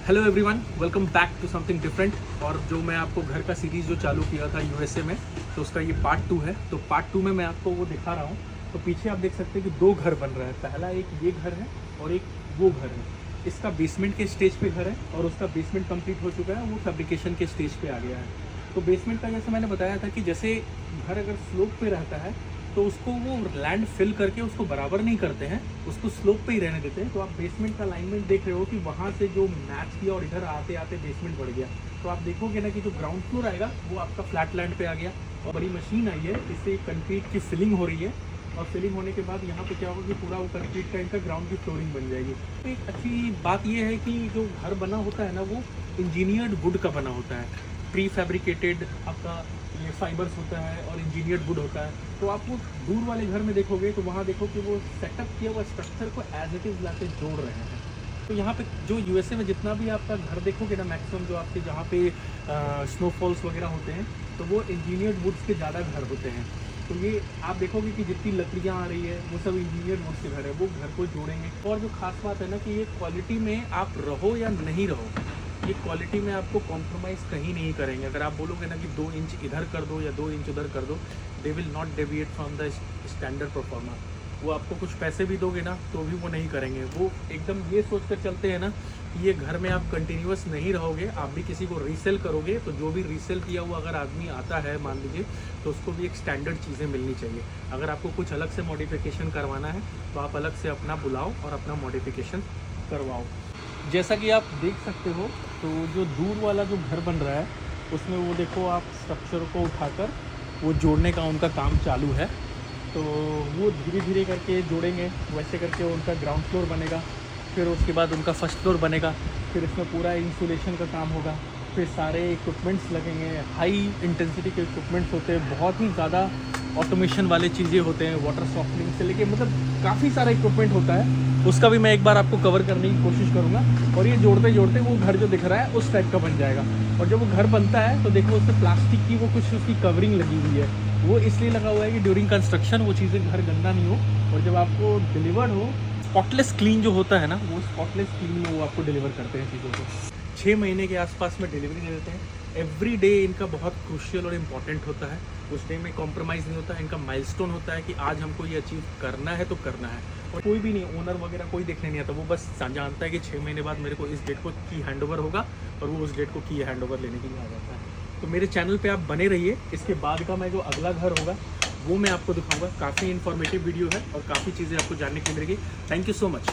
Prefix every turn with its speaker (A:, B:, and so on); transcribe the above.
A: Hello everyone, welcome back to something different. और जो मैं आपको घर का सीरीज़ जो चालू किया था यूएसए में, तो उसका ये पार्ट 2 है। तो पार्ट 2 में मैं आपको वो दिखा रहा हूँ। तो पीछे आप देख सकते हैं कि 2 घर बन रहा है। पहला एक ये घर है और एक वो घर है। इसका बेसमेंट के स्टेज पे घर है और उसका बेसमेंट कंप्लीट हो चुका है, वो फैब्रिकेशन के स्टेज पे आ गया है। तो बेसमेंट का जैसे मैंने बताया था कि जैसे घर अगर स्लोप पे रहता है तो उसको वो लैंड फिल करके उसको बराबर नहीं करते हैं, उसको स्लोप पे ही रहने देते हैं। तो आप बेसमेंट का अलाइनमेंट देख रहे हो कि वहाँ से जो मैच किया और इधर आते आते बेसमेंट बढ़ गया। तो आप देखोगे ना कि जो ग्राउंड फ्लोर आएगा वो आपका फ्लैट लैंड पे आ गया और बड़ी मशीन आई है, इससे कंक्रीट की फिलिंग हो रही है। और फिलिंग होने के बाद यहाँ पे क्या होगा कि पूरा वो कंक्रीट का इनका ग्राउंड की फ्लोरिंग बन जाएगी। तो एक अच्छी बात ये है कि जो घर बना होता है ना, वो इंजीनियर्ड वुड का बना होता है। प्री फैब्रिकेटेड आपका ये फाइबर्स होता है और इंजीनियर्ड वुड होता है। तो आप वो दूर वाले घर में देखोगे तो वहाँ देखो कि वो सेटअप किया हुआ स्ट्रक्चर को एज इट इज़ लाके जोड़ रहे हैं। तो यहाँ पे जो यूएसए में जितना भी आपका घर देखोगे ना, मैक्सिमम जो आपके जहाँ पे स्नोफॉल्स वगैरह होते हैं, तो वो इंजीनियर्ड वुड्स के ज़्यादा घर होते हैं। तो ये आप देखोगे कि जितनी लकड़ियाँ आ रही है वो सब इंजीनियर्ड वुड्स के घर है, वो घर को जोड़ेंगे। और जो खास बात है ना कि ये क्वालिटी में आप रहो या नहीं रहो, ये क्वालिटी में आपको कॉम्प्रोमाइज़ कहीं नहीं करेंगे। अगर आप बोलोगे ना कि 2 इंच इधर कर दो या 2 इंच उधर कर दो, they will not deviate from the standard performer. वो आपको कुछ पैसे भी दोगे ना तो भी वो नहीं करेंगे। वो एकदम ये सोच कर चलते हैं ना कि ये घर में आप कंटिन्यूस नहीं रहोगे, आप भी किसी को रीसेल करोगे, तो जो भी रीसेल किया हुआ अगर आदमी आता है मान लीजिए, तो उसको भी एक स्टैंडर्ड चीज़ें मिलनी चाहिए। अगर आपको कुछ अलग से मॉडिफिकेशन करवाना है तो आप अलग से अपना बुलाओ और अपना मॉडिफिकेशन करवाओ। जैसा कि आप देख सकते हो, तो जो दूर वाला जो घर बन रहा है उसमें वो देखो आप स्ट्रक्चर को उठाकर वो जोड़ने का उनका काम चालू है। तो वो धीरे धीरे करके जोड़ेंगे, वैसे करके उनका ग्राउंड फ्लोर बनेगा, फिर उसके बाद उनका फर्स्ट फ्लोर बनेगा, फिर इसमें पूरा इंसुलेशन का काम होगा, फिर सारे इक्विपमेंट्स लगेंगे। हाई इंटेंसिटी के इक्विपमेंट्स होते हैं, बहुत ही ज़्यादा ऑटोमेशन वाले चीज़ें होते हैं, वाटर सॉफ्टनिंग से लेके मतलब काफ़ी सारा इक्विपमेंट होता है। उसका भी मैं एक बार आपको कवर करने की कोशिश करूँगा। और ये जोड़ते जोड़ते वो घर जो दिख रहा है उस टाइप का बन जाएगा। और जब वो घर बनता है तो देखो उससे प्लास्टिक की वो कुछ उसकी कवरिंग लगी हुई है। वो इसलिए लगा हुआ है कि ड्यूरिंग कंस्ट्रक्शन वो चीज़ें घर गंदा नहीं हो, और जब आपको डिलीवर्ड हो स्पॉटलेस क्लीन जो होता है ना, वो स्पॉटलेस क्लीन में वो आपको डिलीवर करते हैं चीज़ों को। 6 महीने के आसपास में डिलीवरी दे देते हैं। एवरी डे इनका बहुत क्रूशियल और इम्पॉर्टेंट होता है। उस डे में कॉम्प्रोमाइज़ नहीं होता है। इनका माइलस्टोन होता है कि आज हमको ये अचीव करना है तो करना है। और कोई भी नहीं, ओनर वगैरह कोई देखने नहीं आता, वो बस जानता है कि 6 महीने बाद मेरे को इस डेट को की हैंडओवर होगा और वो उस डेट को की हैंडओवर लेने के लिए आ जाता है। तो मेरे चैनल पे आप बने रहिए। इसके बाद का मैं जो अगला घर होगा वो मैं आपको दिखाऊंगा। काफ़ी इन्फॉर्मेटिव वीडियो है और काफ़ी चीज़ें आपको जानने को मिलेगी। Thank you so much.